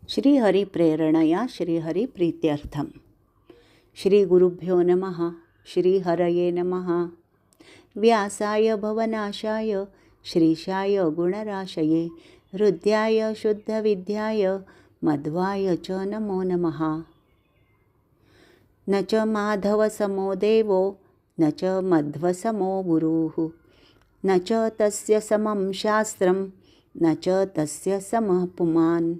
श्रीहरिप्रेरणया श्रीहरिप्रीत्यर्थं श्रीगुरुभ्यो नमः। श्रीहरये नमः। व्यासाय भवनाशाय श्रीशाय गुणराशये हृद्याय शुद्धविद्याय मध्वाय च नमो नमः। न च माधवसमो देवो न च मध्वसमो गुरुः न च तस्य समं शास्त्रं न च तस्य समः पुमान्।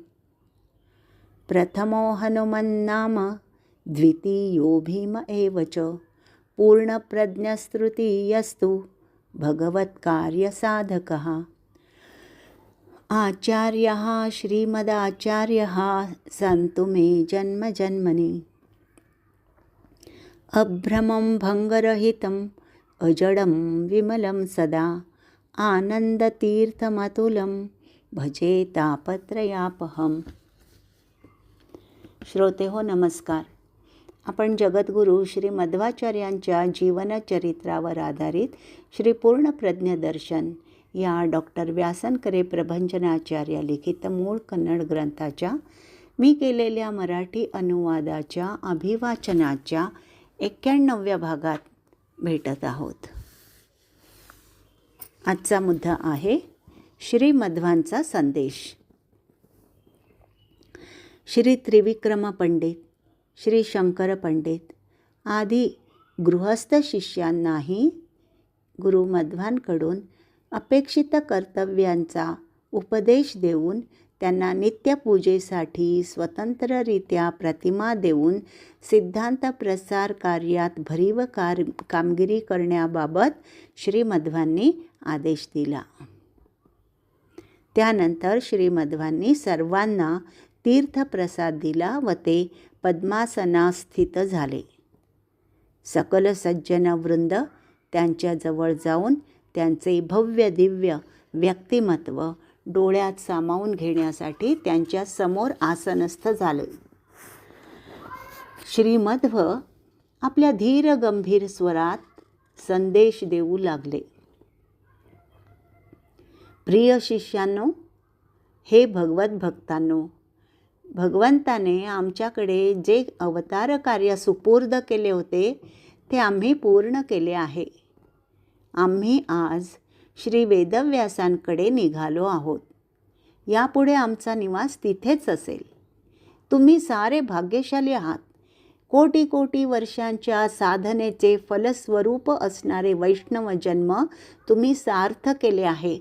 प्रथमो हनुमन्नाम द्वितीयो भीम एव च पूर्णप्रज्ञस्तृतीयस्तु भगवत्कार्यसाधकः। आचार्यः श्रीमदाचार्यः सन्तु मे जन्मजन्मनि। अभ्रमं भङ्गरहितम् अजडं विमलं सदा आनन्दतीर्थमतुलं भजे तापत्रयापहम्। श्रोते हो, नमस्कार. आपण जगद्गुरू श्री मध्वाचार्यांच्या जीवनचरित्रावर आधारित श्री पूर्णप्रज्ञ दर्शन या डॉक्टर व्यासनकरे प्रभंजनाचार्य लिखित मूळ कन्नड ग्रंथाच्या मी केलेल्या मराठी अनुवादाच्या अभिवाचनाच्या 91व्या भागात भेटत आहोत. आजचा मुद्दा आहे श्री मध्वांचा संदेश. श्री त्रिविक्रम पंडित, श्री शंकर पंडित आदी गृहस्थ शिष्यांनाही गुरु मध्वांकडून अपेक्षित कर्तव्यांचा उपदेश देऊन त्यांना नित्यपूजेसाठी स्वतंत्ररित्या प्रतिमा देऊन सिद्धांत प्रसार कार्यात भरीव कामगिरी करण्याबाबत श्री मध्वांनी आदेश दिला. त्यानंतर श्री मध्वांनी सर्वांना तीर्थप्रसाद दिला व ते पद्मासनास्थित झाले. सकल सज्जन वृंद त्यांच्याजवळ जाऊन त्यांचे भव्य दिव्य व्यक्तिमत्व डोळ्यात सामावून घेण्यासाठी त्यांच्या समोर आसनस्थ झाले. श्री मध्व आपल्या धीर गंभीर स्वरात संदेश देऊ लागले. प्रिय शिष्यांनो, हे भगवत भक्तांनो, भगवंताने आमच्याकडे जे अवतार कार्य सुपूर्द केले होते ते आम्ही पूर्ण केले आहे. आम्ही आज श्री वेदव्यासांकडे निघालो आहोत. यापुढे आमचा निवास तिथेच असेल. तुम्ही सारे भाग्यशाली आहात. कोटी कोटी वर्षांच्या साधनेचे फलस्वरूप असणारे वैष्णव जन्म तुम्ही सार्थ केले आहे.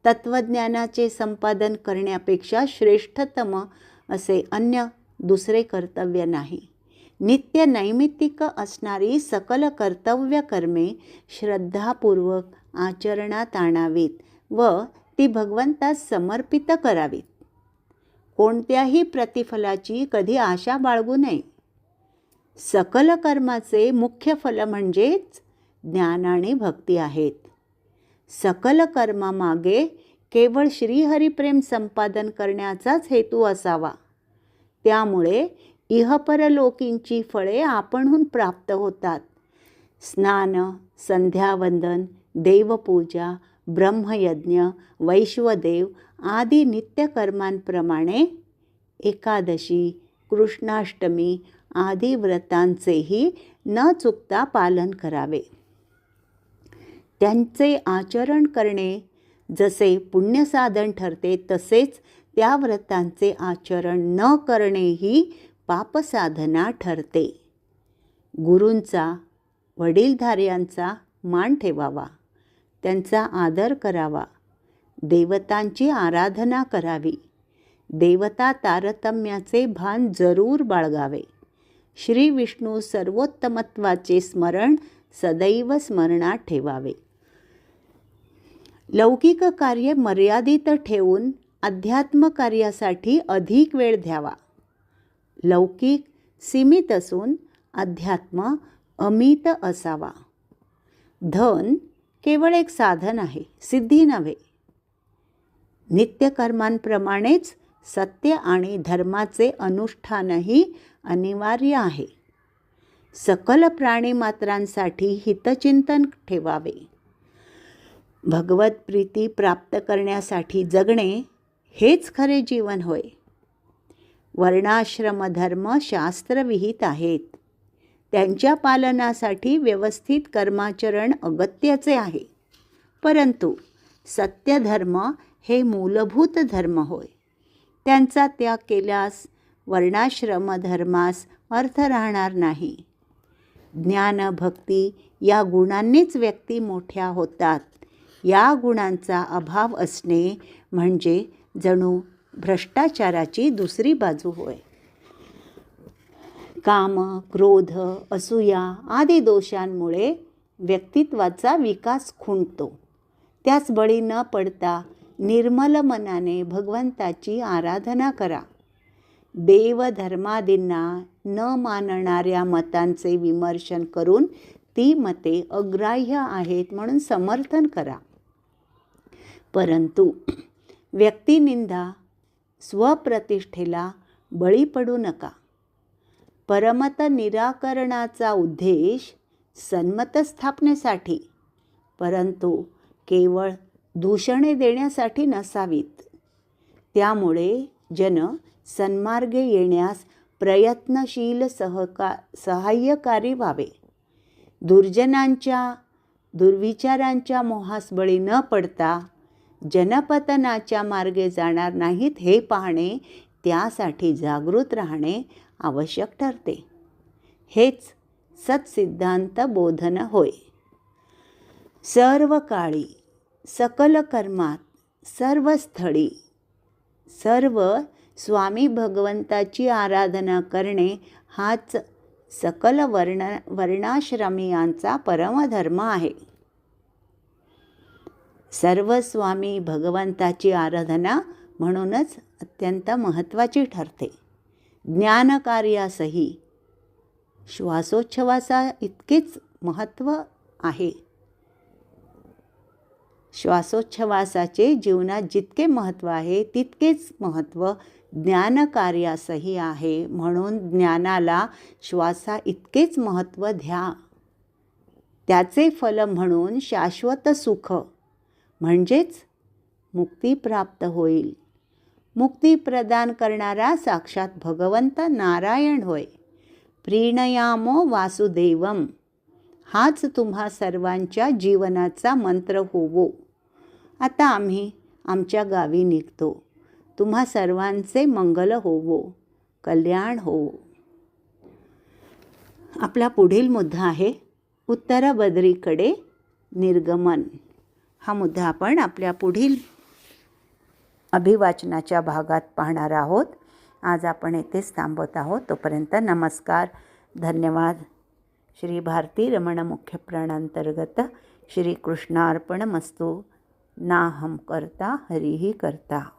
तत्वज्ञानाचे संपादन करण्यापेक्षा श्रेष्ठतम असे अन्य दुसरे कर्तव्य नाही. नित्य नैमित्तिक असणारी सकल कर्तव्य कर्मे श्रद्धापूर्वक आचरणात आणावीत व ती भगवंतास समर्पित करावीत. कोणत्याही प्रतिफलाची कधी आशा बाळगू नये. सकल कर्माचे मुख्य फल म्हणजेच ज्ञान आणि भक्ती आहेत. सकल कर्मामागे केवळ श्रीहरिप्रेम संपादन करण्याचाच हेतू असावा. त्यामुळे इहपरलोकींची फळे आपणहून प्राप्त होतात. स्नान, संध्यावंदन, देवपूजा, ब्रह्मयज्ञ, वैश्वदेव आदी नित्यकर्मांप्रमाणे एकादशी, कृष्णाष्टमी आदी व्रतांचेही न चुकता पालन करावे. त्यांचे आचरण करणे जसे पुण्यसाधन ठरते तसेच त्या व्रतांचे आचरण न करणेही पापसाधना ठरते. गुरूंचा, वडीलधाऱ्यांचा मान ठेवावा. त्यांचा आदर करावा. देवतांची आराधना करावी. देवता तारतम्याचे भान जरूर बाळगावे. श्री विष्णू सर्वोत्तमत्वाचे स्मरण सदैव स्मरणात ठेवावे. लौकिक कार्य मर्यादित ठेवून अध्यात्म कार्यासाठी अधिक वेळ द्यावा. लौकिक सीमित असून अध्यात्म अमित असावा. धन केवळ एक साधन आहे, सिद्धी नव्हे. नित्यकर्मांप्रमाणेच सत्य आणि धर्माचे अनुष्ठानही अनिवार्य आहे. सकल प्राणीमात्रांसाठी हितचिंतन ठेवावे. भगवत प्रीती प्राप्त करण्यासाठी जगणे हेच खरे जीवन होय. वर्णाश्रमधर्म शास्त्रविहित आहेत. त्यांच्या पालनासाठी व्यवस्थित कर्माचरण अगत्याचे आहे. परंतु सत्यधर्म हे मूलभूत धर्म होय. त्यांचा त्याग केल्यास वर्णाश्रमधर्मास अर्थ राहणार नाही. ज्ञान भक्ती या गुणांनीच व्यक्ती मोठ्या होतात. या गुणांचा अभाव असणे म्हणजे जणू भ्रष्टाचाराची दुसरी बाजू होय. काम, क्रोध, असूया आदी दोषांमुळे व्यक्तित्वाचा विकास खुंटतो. त्यास बळी न पडता निर्मल मनाने भगवंताची आराधना करा. देवधर्मादींना न मानणाऱ्या मतांचे विमर्शन करून ती मते अग्राह्य आहेत म्हणून समर्थन करा. परंतु व्यक्तिनिंदा, स्वप्रतिष्ठेला बळी पडू नका. परमत निराकरणाचा उद्देश सन्मत स्थापनेसाठी, परंतु केवळ दूषणे देण्यासाठी नसावीत. त्यामुळे जन सन्मार्गे येण्यास प्रयत्नशील सहाय्यकारी व्हावे. दुर्जनांच्या दुर्विचारांच्या मोहास बळी न पडता जनपतनाच्या मार्गे जाणार नाहीत हे पाहणे, त्यासाठी जागृत राहणे आवश्यक ठरते. हेच सत्सिद्धांत बोधन होय. सर्व काळी, सकल कर्मात, सर्व स्थळी, सर्व स्वामी भगवंताची आराधना करणे हाच सकल वर्णाश्रमीयांचा परमधर्म आहे. सर्व स्वामी भगवंताची आराधना म्हणूनच अत्यंत महत्त्वाची ठरते. ज्ञानकार्यासही श्वासोच्छवासा इतकेच महत्त्व आहे. श्वासोच्छवासाचे जीवनात जितके महत्त्व आहे तितकेच महत्त्व ज्ञानकार्यासही आहे. म्हणून ज्ञानाला श्वासा इतकेच महत्त्व द्या. त्याचे फल म्हणून शाश्वत सुख म्हणजेच मुक्ती प्राप्त होईल. मुक्ती प्रदान करणारा साक्षात भगवंत नारायण होय. प्रीणयामो वासुदेवम हाच तुम्हा सर्वांच्या जीवनाचा मंत्र होवो. आता आम्ही आमच्या गावी निघतो. तुम्हा सर्वांचे मंगल होवो, कल्याण होवो. आपला पुढील मुद्दा आहे उत्तर बद्रीकडे निर्गमन. हा मुद्दा आपण आपल्या पुढील अभिवाचनाच्या भागात पाहणार आहोत. आज आपण येथेच थांबवत आहोत. तोपर्यंत नमस्कार, धन्यवाद. श्री भारती रमण मुख्य प्राणांतर्गत श्री कृष्णार्पणमस्तु. नाहं कर्ता हरिः कर्ता.